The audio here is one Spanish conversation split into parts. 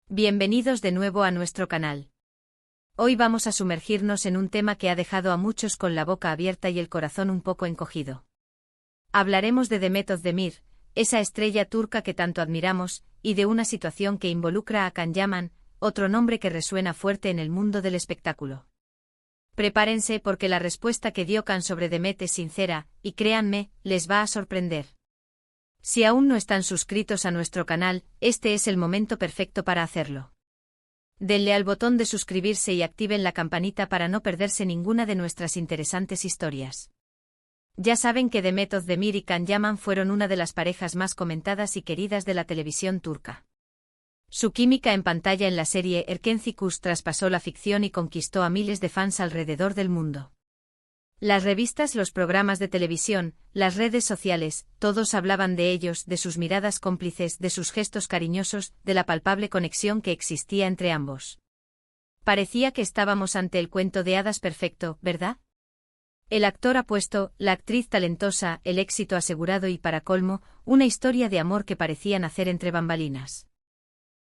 Bienvenidos de nuevo a nuestro canal. Hoy vamos a sumergirnos en un tema que ha dejado a muchos con la boca abierta y el corazón un poco encogido. Hablaremos de Demet Özdemir, esa estrella turca que tanto admiramos, y de una situación que involucra a Can Yaman, otro nombre que resuena fuerte en el mundo del espectáculo. Prepárense porque la respuesta que dio Can sobre Demet es sincera, y créanme, les va a sorprender. Si aún no están suscritos a nuestro canal, este es el momento perfecto para hacerlo. Denle al botón de suscribirse y activen la campanita para no perderse ninguna de nuestras interesantes historias. Ya saben que Demet Özdemir y Can Yaman fueron una de las parejas más comentadas y queridas de la televisión turca. Su química en pantalla en la serie Erkenci traspasó la ficción y conquistó a miles de fans alrededor del mundo. Las revistas, los programas de televisión, las redes sociales, todos hablaban de ellos, de sus miradas cómplices, de sus gestos cariñosos, de la palpable conexión que existía entre ambos. Parecía que estábamos ante el cuento de hadas perfecto, ¿verdad? El actor apuesto, la actriz talentosa, el éxito asegurado y, para colmo, una historia de amor que parecía nacer entre bambalinas.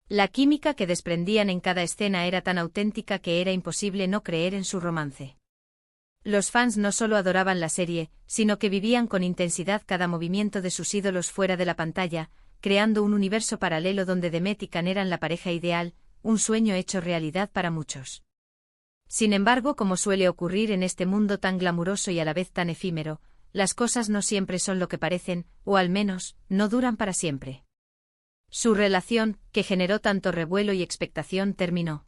La química que desprendían en cada escena era tan auténtica que era imposible no creer en su romance. Los fans no solo adoraban la serie, sino que vivían con intensidad cada movimiento de sus ídolos fuera de la pantalla, creando un universo paralelo donde Demet y Can eran la pareja ideal, un sueño hecho realidad para muchos. Sin embargo, como suele ocurrir en este mundo tan glamuroso y a la vez tan efímero, las cosas no siempre son lo que parecen, o al menos, no duran para siempre. Su relación, que generó tanto revuelo y expectación, terminó.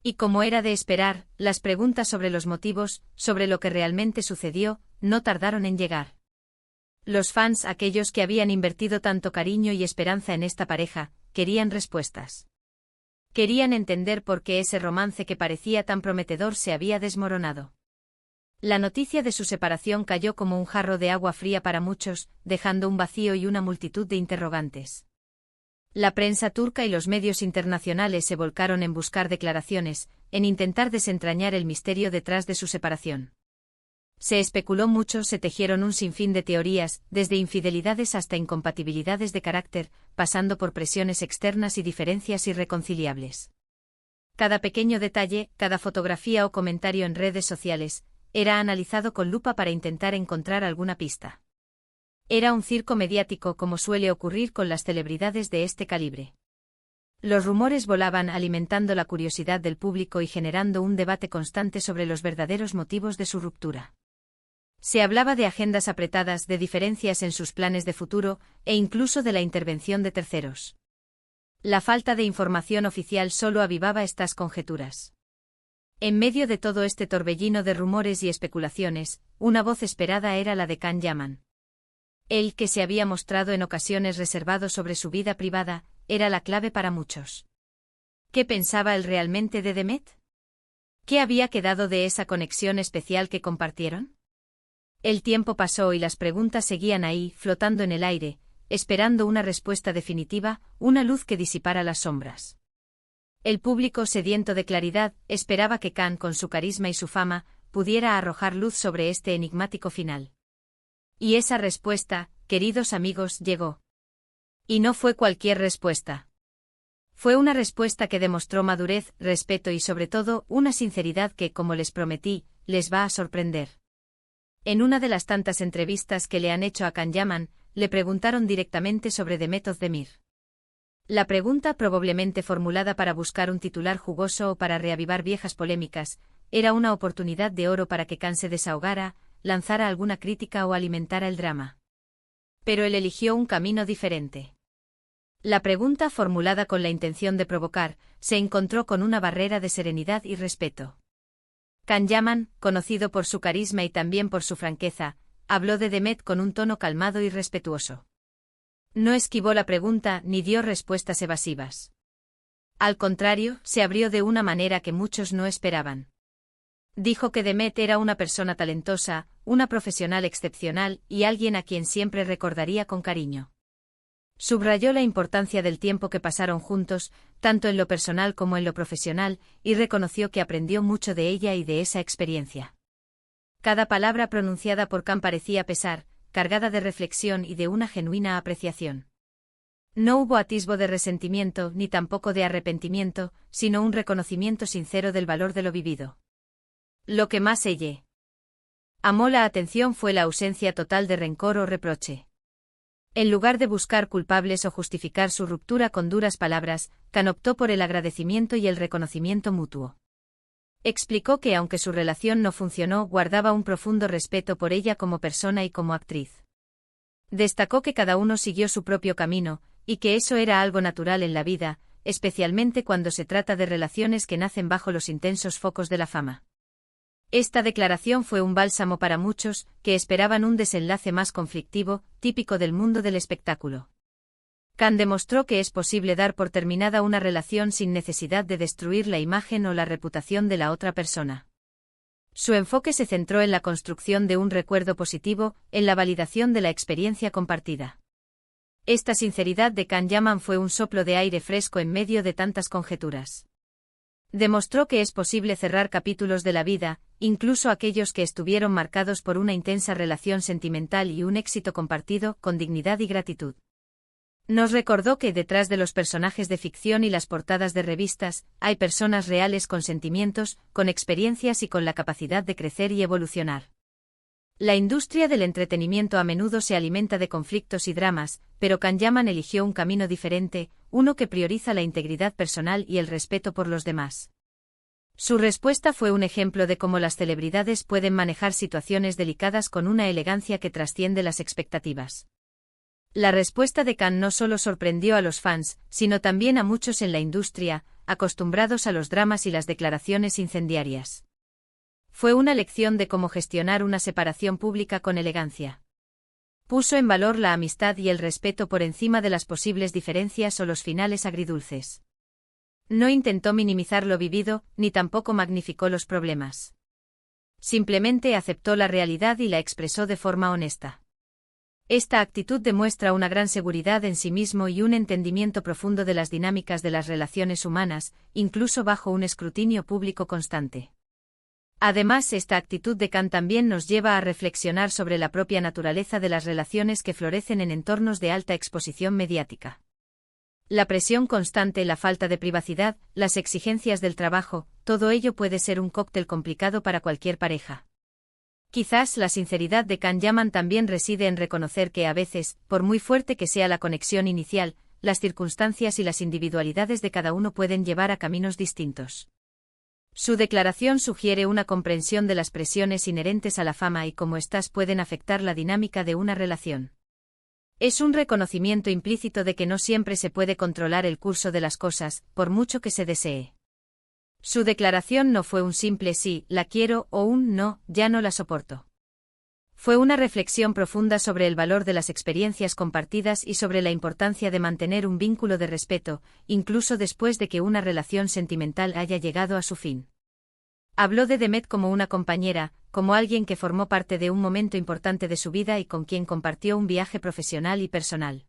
Y como era de esperar, las preguntas sobre los motivos, sobre lo que realmente sucedió, no tardaron en llegar. Los fans, aquellos que habían invertido tanto cariño y esperanza en esta pareja, querían respuestas. Querían entender por qué ese romance que parecía tan prometedor se había desmoronado. La noticia de su separación cayó como un jarro de agua fría para muchos, dejando un vacío y una multitud de interrogantes. La prensa turca y los medios internacionales se volcaron en buscar declaraciones, en intentar desentrañar el misterio detrás de su separación. Se especuló mucho, se tejieron un sinfín de teorías, desde infidelidades hasta incompatibilidades de carácter, pasando por presiones externas y diferencias irreconciliables. Cada pequeño detalle, cada fotografía o comentario en redes sociales, era analizado con lupa para intentar encontrar alguna pista. Era un circo mediático como suele ocurrir con las celebridades de este calibre. Los rumores volaban alimentando la curiosidad del público y generando un debate constante sobre los verdaderos motivos de su ruptura. Se hablaba de agendas apretadas, de diferencias en sus planes de futuro, e incluso de la intervención de terceros. La falta de información oficial solo avivaba estas conjeturas. En medio de todo este torbellino de rumores y especulaciones, una voz esperada era la de Can Yaman. Él, que se había mostrado en ocasiones reservado sobre su vida privada, era la clave para muchos. ¿Qué pensaba él realmente de Demet? ¿Qué había quedado de esa conexión especial que compartieron? El tiempo pasó y las preguntas seguían ahí, flotando en el aire, esperando una respuesta definitiva, una luz que disipara las sombras. El público, sediento de claridad, esperaba que Can, con su carisma y su fama, pudiera arrojar luz sobre este enigmático final. Y esa respuesta, queridos amigos, llegó. Y no fue cualquier respuesta. Fue una respuesta que demostró madurez, respeto y sobre todo, una sinceridad que, como les prometí, les va a sorprender. En una de las tantas entrevistas que le han hecho a Can Yaman, le preguntaron directamente sobre Demet Özdemir. La pregunta, probablemente formulada para buscar un titular jugoso o para reavivar viejas polémicas, era una oportunidad de oro para que Can se desahogara, lanzara alguna crítica o alimentara el drama. Pero él eligió un camino diferente. La pregunta, formulada con la intención de provocar, se encontró con una barrera de serenidad y respeto. Can Yaman, conocido por su carisma y también por su franqueza, habló de Demet con un tono calmado y respetuoso. No esquivó la pregunta ni dio respuestas evasivas. Al contrario, se abrió de una manera que muchos no esperaban. Dijo que Demet era una persona talentosa, una profesional excepcional y alguien a quien siempre recordaría con cariño. Subrayó la importancia del tiempo que pasaron juntos, tanto en lo personal como en lo profesional, y reconoció que aprendió mucho de ella y de esa experiencia. Cada palabra pronunciada por Can parecía pesar, cargada de reflexión y de una genuina apreciación. No hubo atisbo de resentimiento ni tampoco de arrepentimiento, sino un reconocimiento sincero del valor de lo vivido. Lo que más ella amó la atención fue la ausencia total de rencor o reproche. En lugar de buscar culpables o justificar su ruptura con duras palabras, Khan optó por el agradecimiento y el reconocimiento mutuo. Explicó que aunque su relación no funcionó, guardaba un profundo respeto por ella como persona y como actriz. Destacó que cada uno siguió su propio camino, y que eso era algo natural en la vida, especialmente cuando se trata de relaciones que nacen bajo los intensos focos de la fama. Esta declaración fue un bálsamo para muchos, que esperaban un desenlace más conflictivo, típico del mundo del espectáculo. Khan demostró que es posible dar por terminada una relación sin necesidad de destruir la imagen o la reputación de la otra persona. Su enfoque se centró en la construcción de un recuerdo positivo, en la validación de la experiencia compartida. Esta sinceridad de Khan Yaman fue un soplo de aire fresco en medio de tantas conjeturas. Demostró que es posible cerrar capítulos de la vida, incluso aquellos que estuvieron marcados por una intensa relación sentimental y un éxito compartido, con dignidad y gratitud. Nos recordó que detrás de los personajes de ficción y las portadas de revistas, hay personas reales con sentimientos, con experiencias y con la capacidad de crecer y evolucionar. La industria del entretenimiento a menudo se alimenta de conflictos y dramas, pero Khan Yaman eligió un camino diferente, uno que prioriza la integridad personal y el respeto por los demás. Su respuesta fue un ejemplo de cómo las celebridades pueden manejar situaciones delicadas con una elegancia que trasciende las expectativas. La respuesta de Khan no solo sorprendió a los fans, sino también a muchos en la industria, acostumbrados a los dramas y las declaraciones incendiarias. Fue una lección de cómo gestionar una separación pública con elegancia. Puso en valor la amistad y el respeto por encima de las posibles diferencias o los finales agridulces. No intentó minimizar lo vivido, ni tampoco magnificó los problemas. Simplemente aceptó la realidad y la expresó de forma honesta. Esta actitud demuestra una gran seguridad en sí mismo y un entendimiento profundo de las dinámicas de las relaciones humanas, incluso bajo un escrutinio público constante. Además, esta actitud de Khan también nos lleva a reflexionar sobre la propia naturaleza de las relaciones que florecen en entornos de alta exposición mediática. La presión constante, la falta de privacidad, las exigencias del trabajo, todo ello puede ser un cóctel complicado para cualquier pareja. Quizás la sinceridad de Khan Yaman también reside en reconocer que a veces, por muy fuerte que sea la conexión inicial, las circunstancias y las individualidades de cada uno pueden llevar a caminos distintos. Su declaración sugiere una comprensión de las presiones inherentes a la fama y cómo éstas pueden afectar la dinámica de una relación. Es un reconocimiento implícito de que no siempre se puede controlar el curso de las cosas, por mucho que se desee. Su declaración no fue un simple sí, la quiero, o un no, ya no la soporto. Fue una reflexión profunda sobre el valor de las experiencias compartidas y sobre la importancia de mantener un vínculo de respeto, incluso después de que una relación sentimental haya llegado a su fin. Habló de Demet como una compañera, como alguien que formó parte de un momento importante de su vida y con quien compartió un viaje profesional y personal.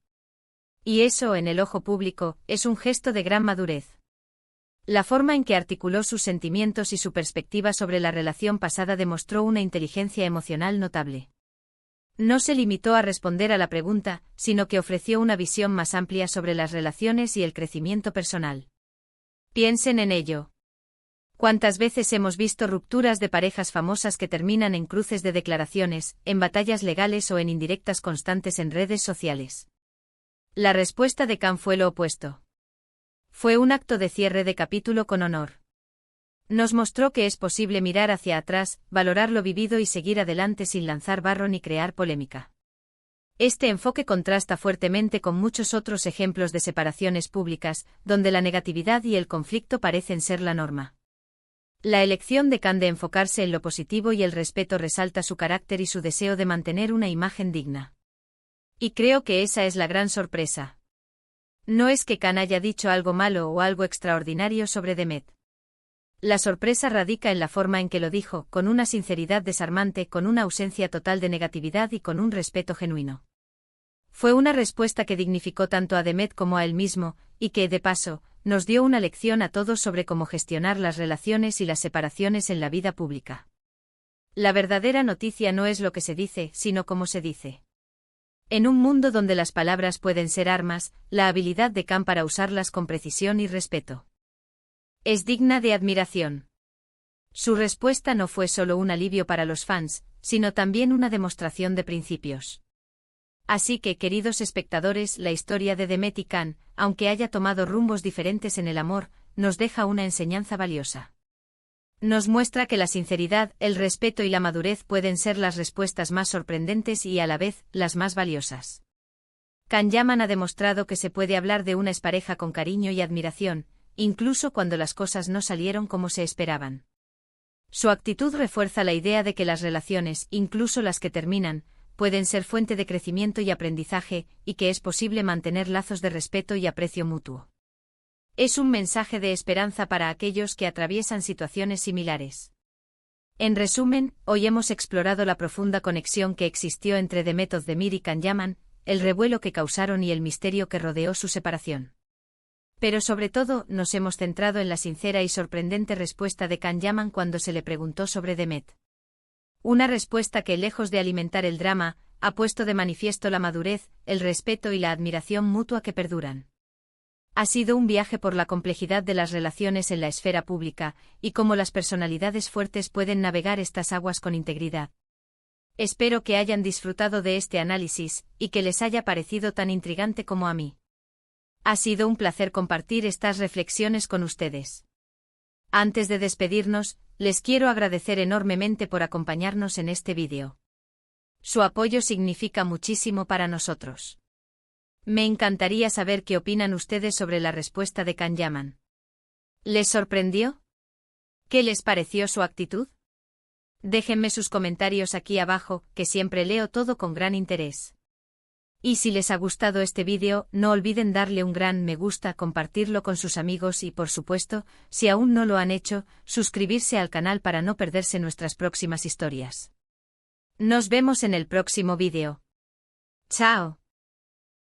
Y eso, en el ojo público, es un gesto de gran madurez. La forma en que articuló sus sentimientos y su perspectiva sobre la relación pasada demostró una inteligencia emocional notable. No se limitó a responder a la pregunta, sino que ofreció una visión más amplia sobre las relaciones y el crecimiento personal. Piensen en ello. ¿Cuántas veces hemos visto rupturas de parejas famosas que terminan en cruces de declaraciones, en batallas legales o en indirectas constantes en redes sociales? La respuesta de Khan fue lo opuesto. Fue un acto de cierre de capítulo con honor. Nos mostró que es posible mirar hacia atrás, valorar lo vivido y seguir adelante sin lanzar barro ni crear polémica. Este enfoque contrasta fuertemente con muchos otros ejemplos de separaciones públicas, donde la negatividad y el conflicto parecen ser la norma. La elección de Khan de enfocarse en lo positivo y el respeto resalta su carácter y su deseo de mantener una imagen digna. Y creo que esa es la gran sorpresa. No es que Khan haya dicho algo malo o algo extraordinario sobre Demet. La sorpresa radica en la forma en que lo dijo, con una sinceridad desarmante, con una ausencia total de negatividad y con un respeto genuino. Fue una respuesta que dignificó tanto a Demet como a él mismo, y que, de paso, nos dio una lección a todos sobre cómo gestionar las relaciones y las separaciones en la vida pública. La verdadera noticia no es lo que se dice, sino cómo se dice. En un mundo donde las palabras pueden ser armas, la habilidad de Khan para usarlas con precisión y respeto es digna de admiración. Su respuesta no fue solo un alivio para los fans, sino también una demostración de principios. Así que, queridos espectadores, la historia de Demet y Khan, aunque haya tomado rumbos diferentes en el amor, nos deja una enseñanza valiosa. Nos muestra que la sinceridad, el respeto y la madurez pueden ser las respuestas más sorprendentes y a la vez, las más valiosas. Khan Yaman ha demostrado que se puede hablar de una expareja con cariño y admiración, incluso cuando las cosas no salieron como se esperaban. Su actitud refuerza la idea de que las relaciones, incluso las que terminan, pueden ser fuente de crecimiento y aprendizaje, y que es posible mantener lazos de respeto y aprecio mutuo. Es un mensaje de esperanza para aquellos que atraviesan situaciones similares. En resumen, hoy hemos explorado la profunda conexión que existió entre Demet Özdemir y Khan Yaman, el revuelo que causaron y el misterio que rodeó su separación. Pero sobre todo, nos hemos centrado en la sincera y sorprendente respuesta de Khan Yaman cuando se le preguntó sobre Demet. Una respuesta que, lejos de alimentar el drama, ha puesto de manifiesto la madurez, el respeto y la admiración mutua que perduran. Ha sido un viaje por la complejidad de las relaciones en la esfera pública, y cómo las personalidades fuertes pueden navegar estas aguas con integridad. Espero que hayan disfrutado de este análisis, y que les haya parecido tan intrigante como a mí. Ha sido un placer compartir estas reflexiones con ustedes. Antes de despedirnos, les quiero agradecer enormemente por acompañarnos en este vídeo. Su apoyo significa muchísimo para nosotros. Me encantaría saber qué opinan ustedes sobre la respuesta de Khan Yaman. ¿Les sorprendió? ¿Qué les pareció su actitud? Déjenme sus comentarios aquí abajo, que siempre leo todo con gran interés. Y si les ha gustado este vídeo, no olviden darle un gran me gusta, compartirlo con sus amigos y, por supuesto, si aún no lo han hecho, suscribirse al canal para no perderse nuestras próximas historias. Nos vemos en el próximo vídeo. ¡Chao!